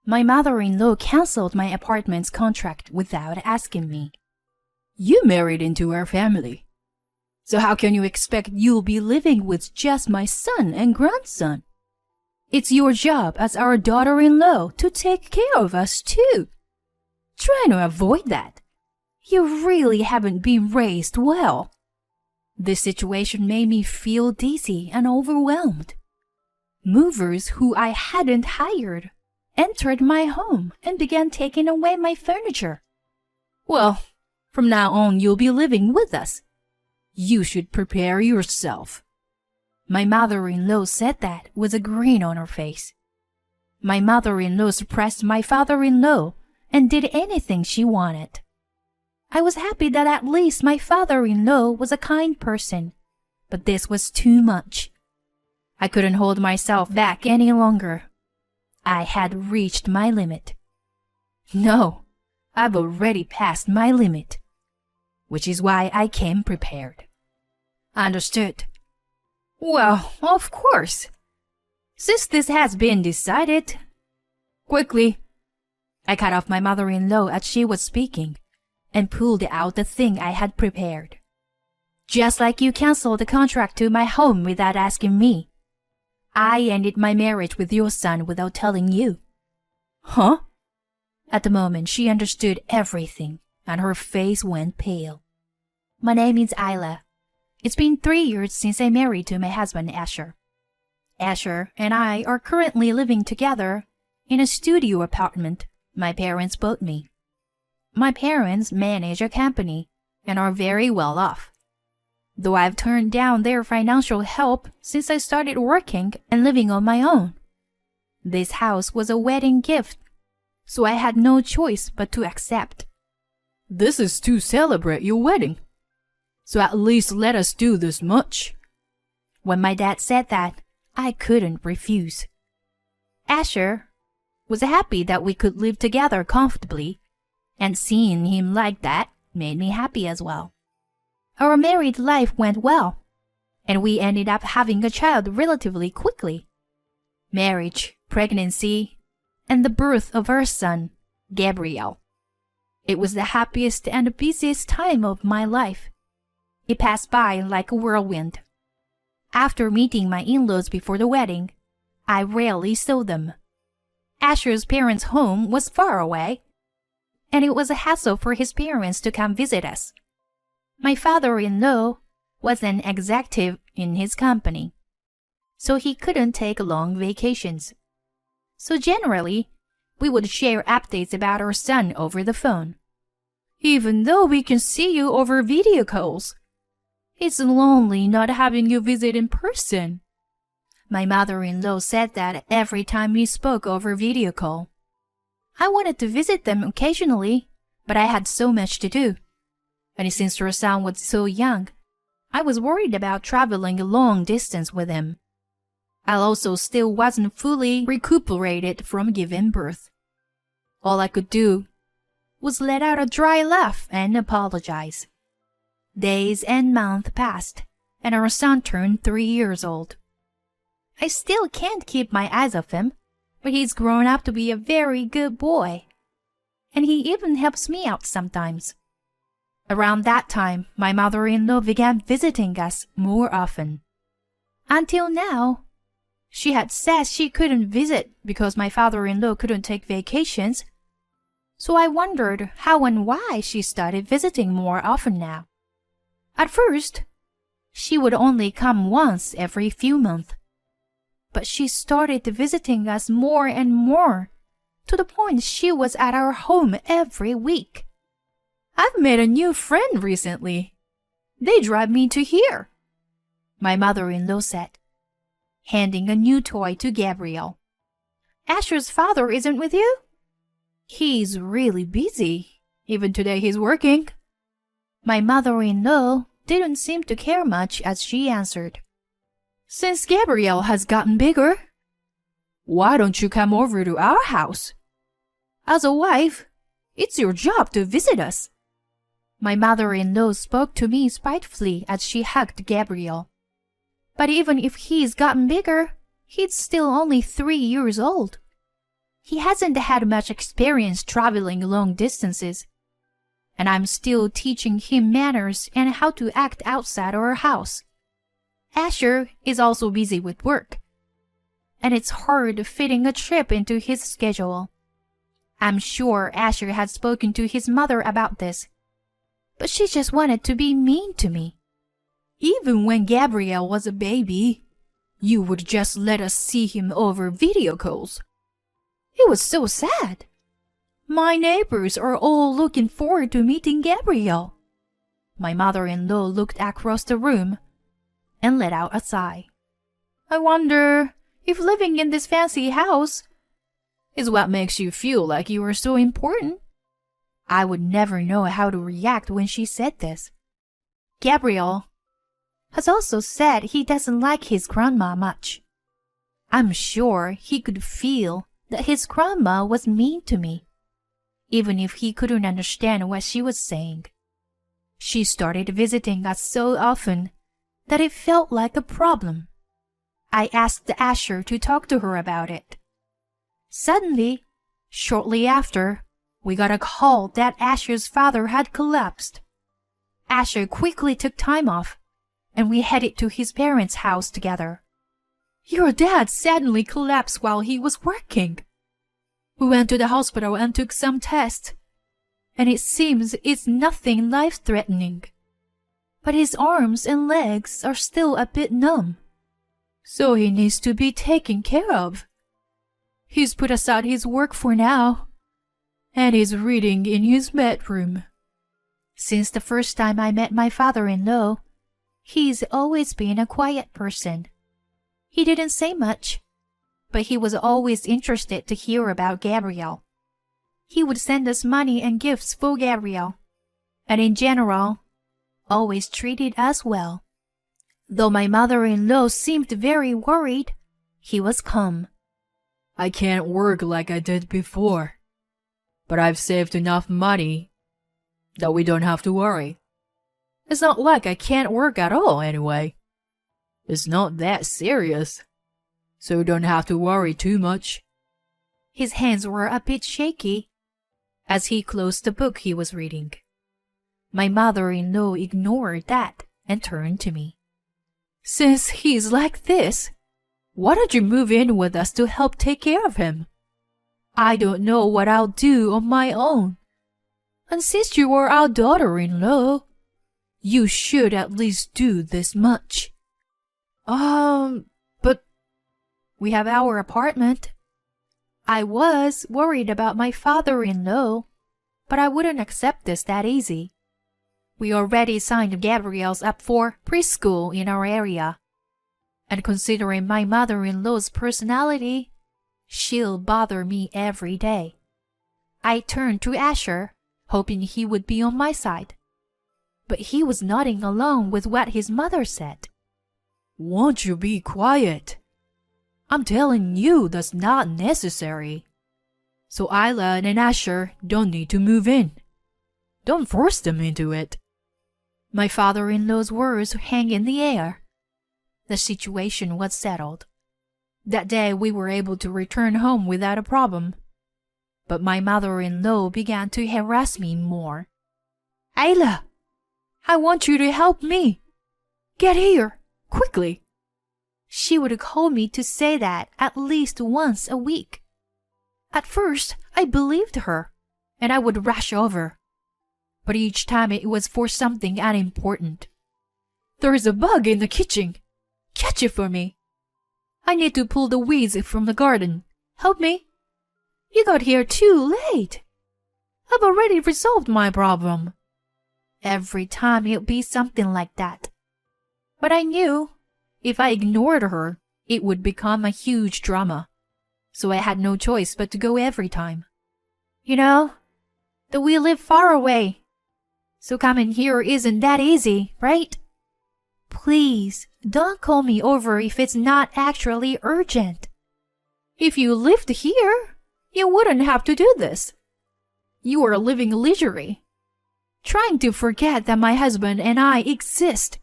My mother-in-law cancelled my apartment's contract without asking me. You married into our family. So how can you expect you'll be living with just my son and grandson? It's your job as our daughter-in-law to take care of us too. Try to avoid that. You really haven't been raised well. This situation made me feel dizzy and overwhelmed. Movers who I hadn't hired entered my home and began taking away my furniture. Well, from now on you'll be living with us. You should prepare yourself. My mother-in-law said that with a grin on her face. My mother-in-law suppressed my father-in-law and did anything she wanted. I was happy that at least my father-in-law was a kind person, but this was too much. I couldn't hold myself back any longer. I had reached my limit. No, I've already passed my limit, which is why I came prepared. Understood. Well, of course. Since this has been decided... Quickly! I cut off my mother-in-law as she was speaking and pulled out the thing I had prepared. Just like you canceled the contract to my home without asking me, I ended my marriage with your son without telling you. Huh? At the moment, she understood everything, and her face went pale. My name is Isla. It's been 3 years since I married to my husband, Asher. Asher and I are currently living together in a studio apartment my parents bought me. My parents manage a company and are very well off. Though I've turned down their financial help since I started working and living on my own. This house was a wedding gift, so I had no choice but to accept. This is to celebrate your wedding, so at least let us do this much. When my dad said that, I couldn't refuse. Asher was happy that we could live together comfortably, and seeing him like that made me happy as well. Our married life went well, and we ended up having a child relatively quickly. Marriage, pregnancy, and the birth of our son, Gabriel. It was the happiest and the busiest time of my life. It passed by like a whirlwind. After meeting my in-laws before the wedding, I rarely saw them. Asher's parents' home was far away, and it was a hassle for his parents to come visit us. My father-in-law was an executive in his company, so he couldn't take long vacations. So generally, we would share updates about our son over the phone. Even though we can see you over video calls, it's lonely not having you visit in person. My mother-in-law said that every time we spoke over video call. I wanted to visit them occasionally, but I had so much to do. And since her son was so young, I was worried about traveling a long distance with him. I also still wasn't fully recuperated from giving birth. All I could do was let out a dry laugh and apologize. Days and months passed, and our son turned 3 years old. I still can't keep my eyes off him, but he's grown up to be a very good boy. And he even helps me out sometimes. Around that time, my mother-in-law began visiting us more often. Until now, she had said she couldn't visit because my father-in-law couldn't take vacations. So I wondered how and why she started visiting more often now. At first, she would only come once every few months. But she started visiting us more and more, to the point she was at our home every week. I've made a new friend recently. They drive me to here, my mother-in-law said, handing a new toy to Gabriel. Asher's father isn't with you? He's really busy. Even today he's working. My mother-in-law didn't seem to care much as she answered. Since Gabriel has gotten bigger, why don't you come over to our house? As a wife, it's your job to visit us. My mother-in-law spoke to me spitefully as she hugged Gabriel. But even if he's gotten bigger, he's still only 3 years old. He hasn't had much experience traveling long distances, and I'm still teaching him manners and how to act outside our house. Asher is also busy with work, and it's hard fitting a trip into his schedule. I'm sure Asher had spoken to his mother about this, but she just wanted to be mean to me. Even when Gabriel was a baby, you would just let us see him over video calls. It was so sad. My neighbors are all looking forward to meeting Gabriel. My mother-in-law looked across the room and let out a sigh. I wonder if living in this fancy house is what makes you feel like you are so important. I would never know how to react when she said this. Gabriel has also said he doesn't like his grandma much. I'm sure he could feel that his grandma was mean to me, even if he couldn't understand what she was saying. She started visiting us so often that it felt like a problem. I asked Asher to talk to her about it. Suddenly, shortly after, we got a call that Asher's father had collapsed. Asher quickly took time off, and we headed to his parents' house together. Your dad suddenly collapsed while he was working. We went to the hospital and took some tests, and it seems it's nothing life-threatening. But his arms and legs are still a bit numb, so he needs to be taken care of. He's put aside his work for now, and is reading in his bedroom. Since the first time I met my father-in-law, he's always been a quiet person. He didn't say much, but he was always interested to hear about Gabriel. He would send us money and gifts for Gabriel, and in general, always treated us well. Though my mother-in-law seemed very worried, he was calm. I can't work like I did before, but I've saved enough money that we don't have to worry. It's not like I can't work at all anyway. It's not that serious, so you don't have to worry too much. His hands were a bit shaky as he closed the book he was reading. My mother-in-law ignored that and turned to me. Since he's like this, why don't you move in with us to help take care of him? I don't know what I'll do on my own. And since you are our daughter-in-law, you should at least do this much. But we have our apartment. I was worried about my father-in-law, but I wouldn't accept this that easy. We already signed Gabriel's up for preschool in our area. And considering my mother-in-law's personality, she'll bother me every day. I turned to Asher, hoping he would be on my side. But he was nodding along with what his mother said. Won't you be quiet? I'm telling you that's not necessary. So Isla and Asher don't need to move in. Don't force them into it. My father-in-law's words hang in the air. The situation was settled. That day we were able to return home without a problem. But my mother-in-law began to harass me more. Ayla, I want you to help me. Get here, quickly. She would call me to say that at least once a week. At first, I believed her, and I would rush over. But each time it was for something unimportant. There's a bug in the kitchen. Catch it for me. I need to pull the weeds from the garden. Help me. You got here too late. I've already resolved my problem. Every time it'd be something like that. But I knew if I ignored her, it would become a huge drama. So I had no choice but to go every time. You know, that we live far away. So coming here isn't that easy, right? Please, don't call me over if it's not actually urgent. If you lived here, you wouldn't have to do this. You are living leisurely, trying to forget that my husband and I exist.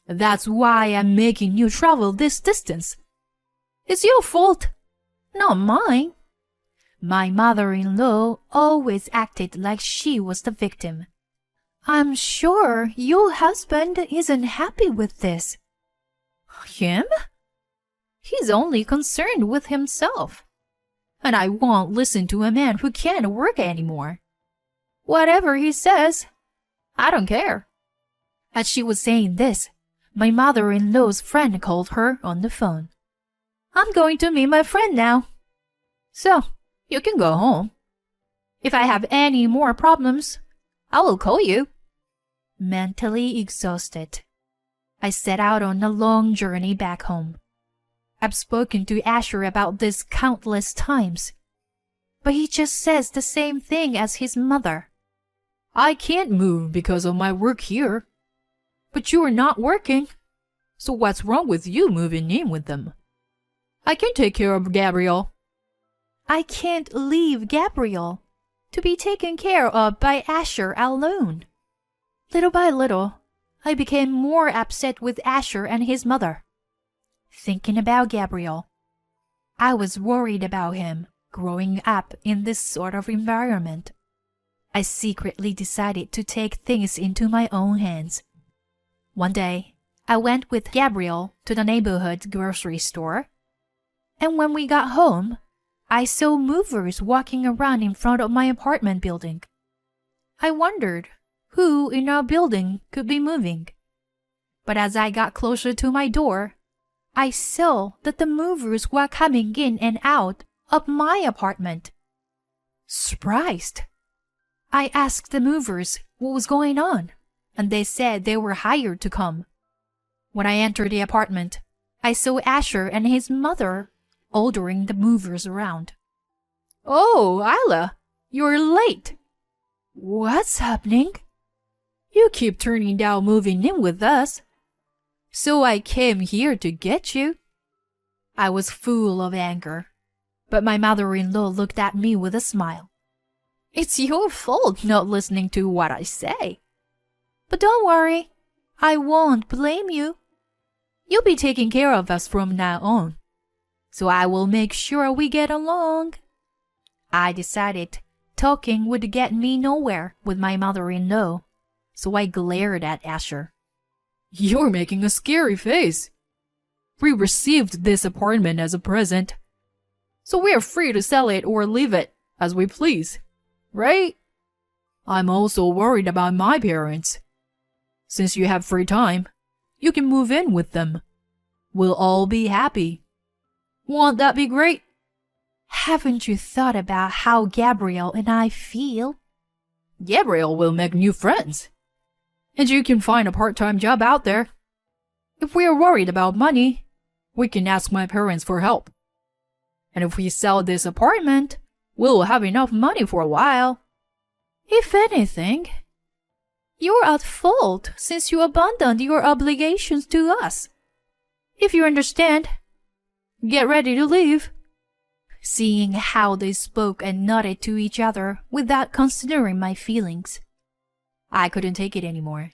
That's why I'm making you travel this distance. It's your fault, not mine. My mother-in-law always acted like she was the victim. I'm sure your husband isn't happy with this. Him? He's only concerned with himself. And I won't listen to a man who can't work anymore. Whatever he says, I don't care. As she was saying this, my mother-in-law's friend called her on the phone. I'm going to meet my friend now. So, you can go home. If I have any more problems, I will call you. Mentally exhausted, I set out on a long journey back home. I've spoken to Asher about this countless times, but he just says the same thing as his mother. I can't move because of my work here. But you are not working, so what's wrong with you moving in with them? I can take care of Gabriel. I can't leave Gabriel to be taken care of by Asher alone. Little by little, I became more upset with Asher and his mother. Thinking about Gabriel, I was worried about him growing up in this sort of environment. I secretly decided to take things into my own hands. One day, I went with Gabriel to the neighborhood grocery store, and when we got home, I saw movers walking around in front of my apartment building. I wondered who in our building could be moving. But as I got closer to my door, I saw that the movers were coming in and out of my apartment. Surprised, I asked the movers what was going on, and they said they were hired to come. When I entered the apartment, I saw Asher and his mother ordering the movers around. Oh, Isla, you're late. What's happening? You keep turning down moving in with us. So I came here to get you. I was full of anger, but my mother-in-law looked at me with a smile. It's your fault not listening to what I say. But don't worry, I won't blame you. You'll be taking care of us from now on, so I will make sure we get along. I decided talking would get me nowhere with my mother-in-law, so I glared at Asher. You're making a scary face. We received this apartment as a present, so we're free to sell it or leave it as we please, right? I'm also worried about my parents. Since you have free time, you can move in with them. We'll all be happy. Won't that be great? Haven't you thought about how Gabriel and I feel? Gabriel will make new friends, and you can find a part-time job out there. If we are worried about money, we can ask my parents for help. And if we sell this apartment, we'll have enough money for a while. If anything, you're at fault since you abandoned your obligations to us. If you understand, get ready to leave. Seeing how they spoke and nodded to each other without considering my feelings, I couldn't take it anymore.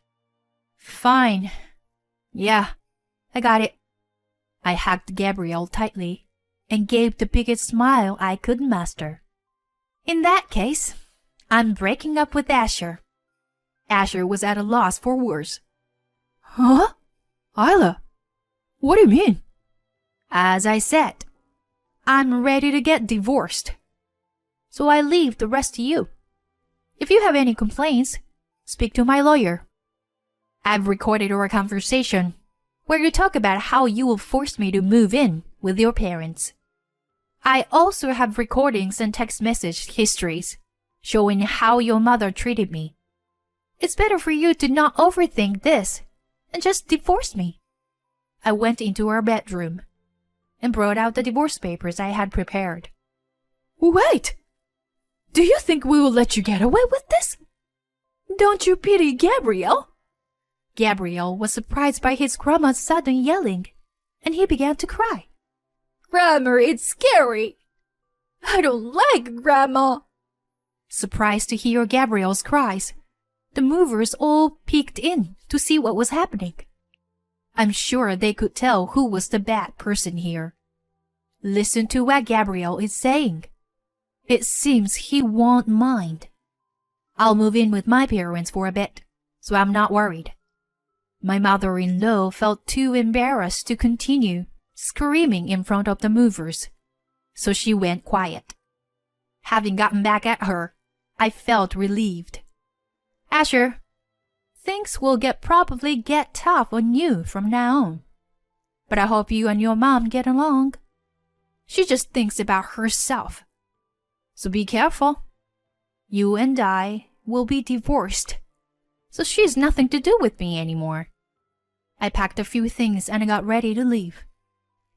Fine. Yeah, I got it. I hugged Gabriel tightly and gave the biggest smile I could muster. In that case, I'm breaking up with Asher. Asher was at a loss for words. Huh? Isla, what do you mean? As I said, I'm ready to get divorced. So I leave the rest to you. If you have any complaints, speak to my lawyer. I've recorded our conversation where you talk about how you will force me to move in with your parents. I also have recordings and text message histories showing how your mother treated me. It's better for you to not overthink this and just divorce me. I went into our bedroom and brought out the divorce papers I had prepared. Wait! Do you think we will let you get away with this? Don't you pity Gabriel? Gabriel was surprised by his grandma's sudden yelling, and he began to cry. Grandma, it's scary. I don't like Grandma. Surprised to hear Gabriel's cries, the movers all peeked in to see what was happening. I'm sure they could tell who was the bad person here. Listen to what Gabriel is saying. It seems he won't mind. I'll move in with my parents for a bit, so I'm not worried. My mother-in-law felt too embarrassed to continue screaming in front of the movers, so she went quiet. Having gotten back at her, I felt relieved. Asher, things will probably get tough on you from now on. But I hope you and your mom get along. She just thinks about herself. So be careful. You and I will be divorced, so she's nothing to do with me anymore. I packed a few things and I got ready to leave.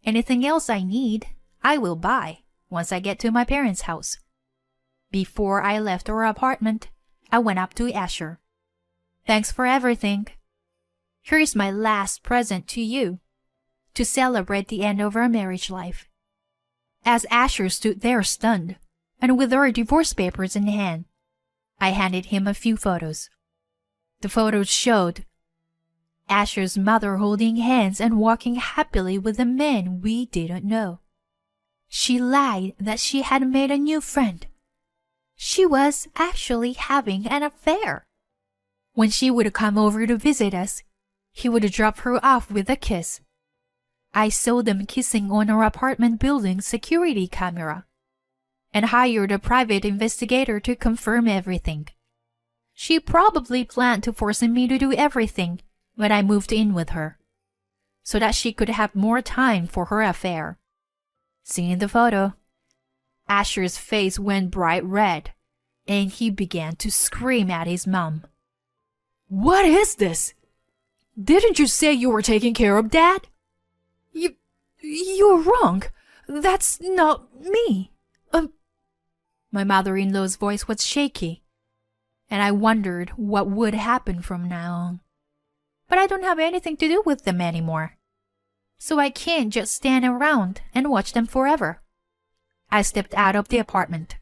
Anything else I need, I will buy once I get to my parents' house. Before I left our apartment, I went up to Asher. Thanks for everything. Here's my last present to you, to celebrate the end of our marriage life. As Asher stood there stunned, and with our divorce papers in hand, I handed him a few photos. The photos showed Asher's mother holding hands and walking happily with a man we didn't know. She lied that she had made a new friend. She was actually having an affair. When she would come over to visit us, he would drop her off with a kiss. I saw them kissing on our apartment building's security camera and hired a private investigator to confirm everything. She probably planned to force me to do everything when I moved in with her, so that she could have more time for her affair. Seeing the photo, Asher's face went bright red, and he began to scream at his mom. What is this? Didn't you say you were taking care of Dad? You're wrong. That's not me. My mother-in-law's voice was shaky, and I wondered what would happen from now on. But I don't have anything to do with them anymore, so I can't just stand around and watch them forever. I stepped out of the apartment.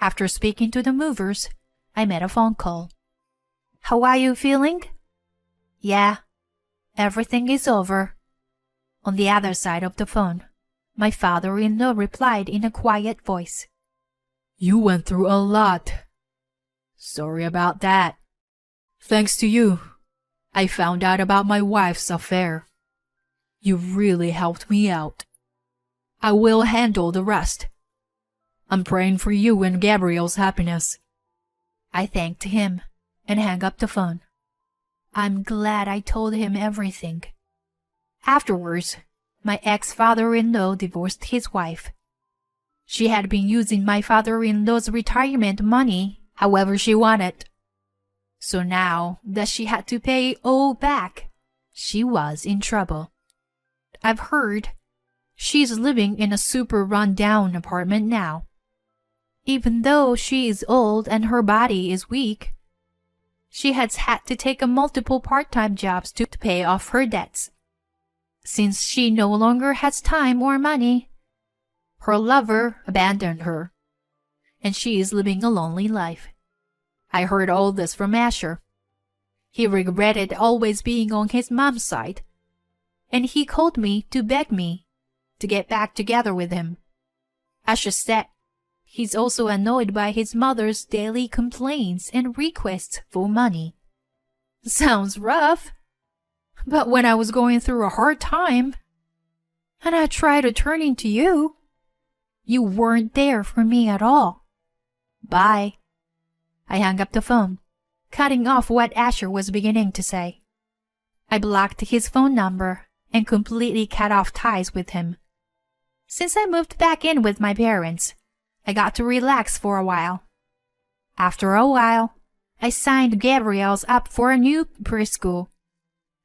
After speaking to the movers, I made a phone call. How are you feeling? Yeah, everything is over. On the other side of the phone, my father-in-law replied in a quiet voice. You went through a lot. Sorry about that. Thanks to you, I found out about my wife's affair. You really helped me out. I will handle the rest. I'm praying for you and Gabriel's happiness. I thanked him and hung up the phone. I'm glad I told him everything. Afterwards, my ex-father-in-law divorced his wife. She had been using my father-in-law's retirement money however she wanted. So now that she had to pay it all back, she was in trouble. I've heard she's living in a super run-down apartment now. Even though she is old and her body is weak, she has had to take multiple part-time jobs to pay off her debts. Since she no longer has time or money, her lover abandoned her, and she is living a lonely life. I heard all this from Asher. He regretted always being on his mom's side, and he called me to beg me to get back together with him. Asher said he's also annoyed by his mother's daily complaints and requests for money. Sounds rough. But when I was going through a hard time, and I tried to turn into you, you weren't there for me at all. Bye. I hung up the phone, cutting off what Asher was beginning to say. I blocked his phone number and completely cut off ties with him. Since I moved back in with my parents, I got to relax for a while. After a while, I signed Gabriel's up for a new preschool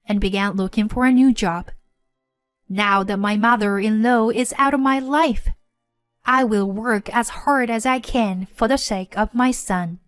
and began looking for a new job. Now that my mother-in-law is out of my life, I will work as hard as I can for the sake of my son.